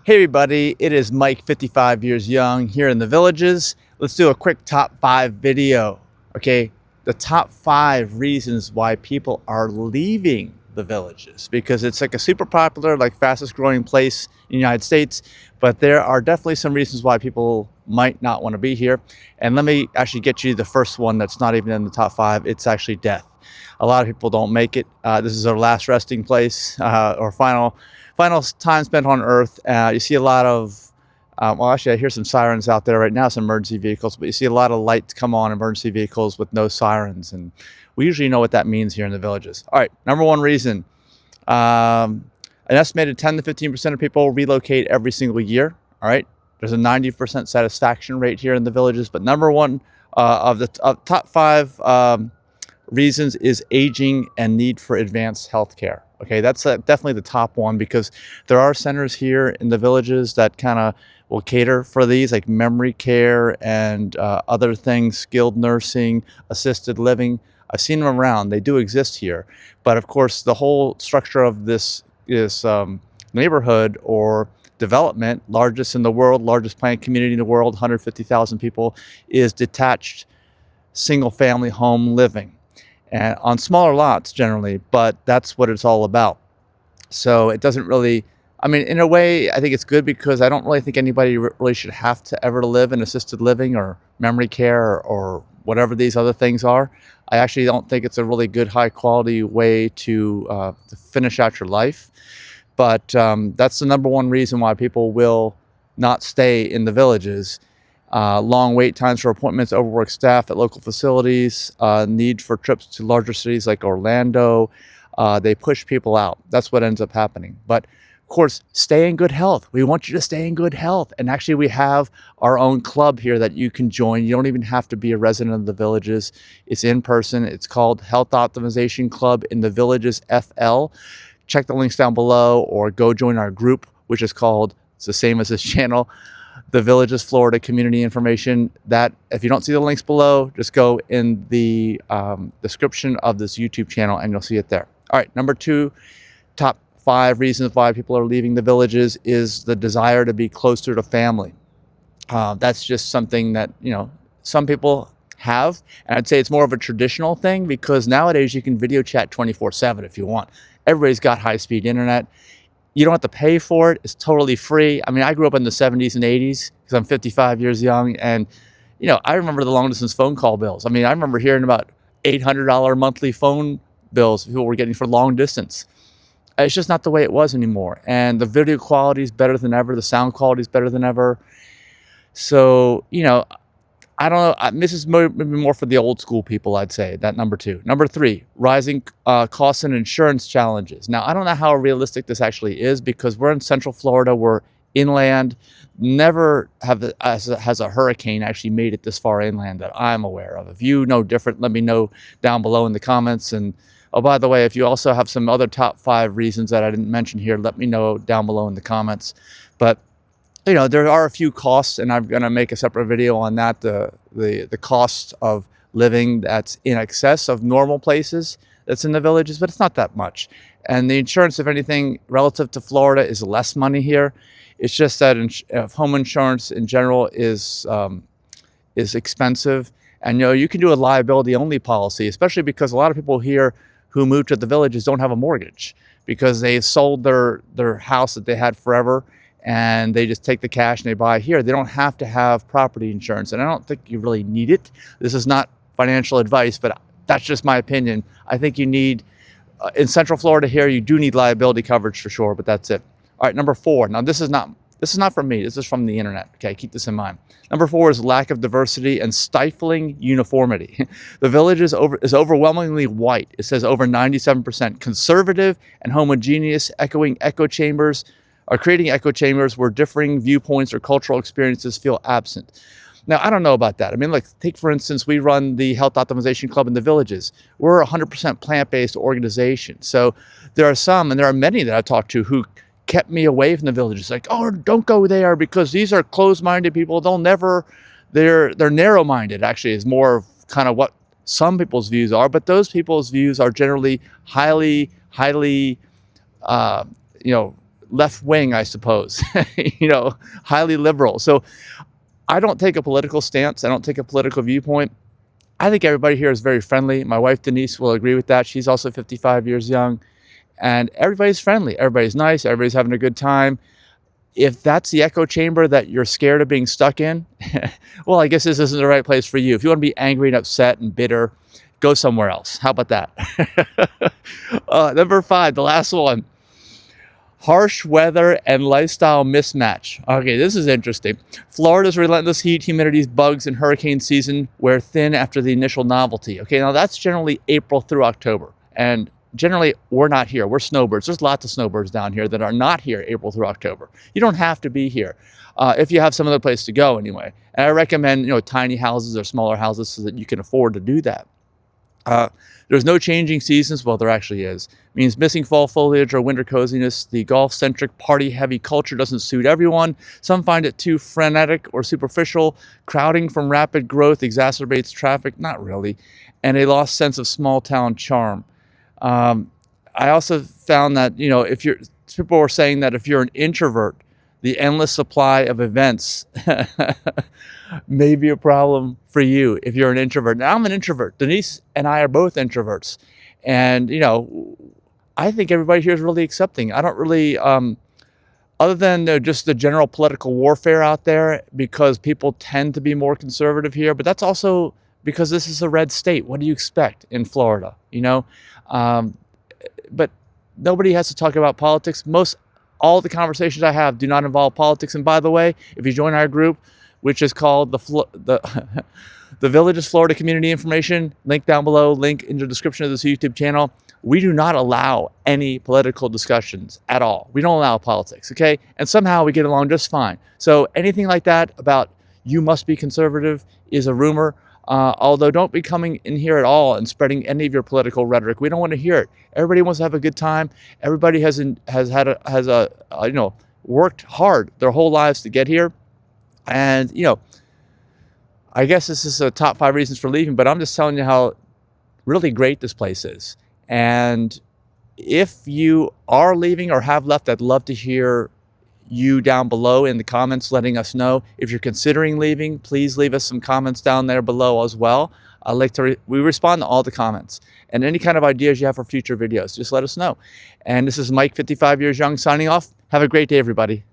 Hey everybody, it is Mike, 55 years young, here in the Villages. Let's do a quick top 5 video, okay? The top 5 reasons why people are leaving the Villages, because it's like a super popular, like fastest growing place in the United States, but there are definitely some reasons why people might not want to be here. And let me actually get you the first one that's not even in the top 5. It's actually death. A lot of people don't make it. This is their last resting place or final time spent on Earth. You see a lot of, well, actually, I hear some sirens out there right now, some emergency vehicles, but you see a lot of lights come on emergency vehicles with no sirens. And we usually know what that means here in the Villages. All right, number one reason, an estimated 10 to 15% of people relocate every single year. All right, there's a 90% satisfaction rate here in the Villages, but number one of the top 5 reasons is aging and need for advanced health care. Okay, that's definitely the top one, because there are centers here in the Villages that kind of will cater for these, like memory care and other things, skilled nursing, assisted living. I've seen them around. They do exist here. But of course, the whole structure of this neighborhood or development, largest in the world, largest planned community in the world, 150,000 people, is detached single family home living, and on smaller lots generally, but that's what it's all about. So it doesn't really, I mean, in a way, I think it's good, because I don't really think anybody really should have to ever live in assisted living or memory care or whatever these other things are. I actually don't think it's a really good, high quality way to finish out your life. But that's the number one reason why people will not stay in the Villages. Long wait times for appointments, overworked staff at local facilities, need for trips to larger cities like Orlando. They push people out. That's what ends up happening. But of course, stay in good health. We want you to stay in good health. And actually, we have our own club here that you can join. You don't even have to be a resident of the Villages. It's in person. It's called Health Optimization Club in the Villages FL. Check the links down below, or go join our group, which is called, it's the same as this channel, the Villages Florida Community Information. That, if you don't see the links below, just go in the description of this YouTube channel and you'll see it there. All right, number 2, top 5 reasons why people are leaving the Villages is the desire to be closer to family. That's just something that, some people have, and I'd say it's more of a traditional thing, because nowadays you can video chat 24/7 if you want. Everybody's got high-speed internet. You don't have to pay for it. It's totally free. I mean, I grew up in the 70s and 80s, because I'm 55 years young. And, I remember the long distance phone call bills. I mean, I remember hearing about $800 monthly phone bills people were getting for long distance. It's just not the way it was anymore. And the video quality is better than ever. The sound quality is better than ever. So, I don't know. This is maybe more for the old school people, I'd say, that number 2. Number 3, rising costs and insurance challenges. Now, I don't know how realistic this actually is, because we're in Central Florida. We're inland. Never has a hurricane actually made it this far inland that I'm aware of. If you know different, let me know down below in the comments. And oh, by the way, if you also have some other top 5 reasons that I didn't mention here, let me know down below in the comments. But there are a few costs, and I'm going to make a separate video on that, the cost of living that's in excess of normal places that's in the Villages, but it's not that much. And the insurance, if anything, relative to Florida, is less money here. It's just that home insurance in general is expensive. And, you can do a liability-only policy, especially because a lot of people here who move to the Villages don't have a mortgage, because they sold their house that they had forever, and they just take the cash and they buy here. They don't have to have property insurance, and I don't think you really need it. This is not financial advice, but that's just my opinion. I think you need, in Central Florida here, you do need liability coverage for sure, but that's it. All right, number 4. Now, this is not from me. This is from the internet. Okay, keep this in mind. Number 4 is lack of diversity and stifling uniformity. The Village is overwhelmingly white. It says over 97% conservative and homogeneous, creating echo chambers where differing viewpoints or cultural experiences feel absent. Now, I don't know about that. I mean, take, for instance, we run the Health Optimization Club in the Villages. We're a 100% plant-based organization. So there are some, and there are many that I've talked to, who kept me away from the Villages. Like, oh, don't go there, because these are closed-minded people. They're narrow-minded, actually, is more of kind of what some people's views are. But those people's views are generally highly, left wing, I suppose, you know, highly liberal. So I don't take a political stance. I don't take a political viewpoint. I think everybody here is very friendly. My wife, Denise, will agree with that. She's also 55 years young, and everybody's friendly. Everybody's nice. Everybody's having a good time. If that's the echo chamber that you're scared of being stuck in, well, I guess this isn't the right place for you. If you want to be angry and upset and bitter, go somewhere else. How about that? Number 5, the last one. Harsh weather and lifestyle mismatch. Okay, this is interesting. Florida's relentless heat, humidity, bugs, and hurricane season wear thin after the initial novelty. Okay, now that's generally April through October. And generally, we're not here. We're snowbirds. There's lots of snowbirds down here that are not here April through October. You don't have to be here if you have some other place to go anyway. And I recommend, you know, tiny houses or smaller houses so that you can afford to do that. There's no changing seasons. Well, there actually is. It means missing fall foliage or winter coziness. The golf-centric, party-heavy culture doesn't suit everyone. Some find it too frenetic or superficial. Crowding from rapid growth exacerbates traffic. Not really. And a lost sense of small-town charm. I also found that, you know, people were saying that if you're an introvert, the endless supply of events may be a problem for you if you're an introvert. Now, I'm an introvert. Denise and I are both introverts. And, you know, I think everybody here is really accepting. I don't really, other than just the general political warfare out there, because people tend to be more conservative here, but that's also because this is a red state. What do you expect in Florida, you know? But nobody has to talk about politics. All the conversations I have do not involve politics. And by the way, if you join our group, which is called the Villages Florida Community Information, link down below, link in the description of this YouTube channel, we do not allow any political discussions at all. We don't allow politics, okay? And somehow we get along just fine. So anything like that about you must be conservative is a rumor. Although don't be coming in here at all and spreading any of your political rhetoric. We don't want to hear it. Everybody wants to have a good time. Everybody has worked hard their whole lives to get here. And, you know, I guess this is a top 5 reasons for leaving, but I'm just telling you how really great this place is. And if you are leaving or have left, I'd love to hear you down below in the comments letting us know. If you're considering leaving, please leave us some comments down there below as well. We respond to all the comments, and any kind of ideas you have for future videos, just let us know. And this is Mike, 55 years young, signing off. Have a great day, everybody.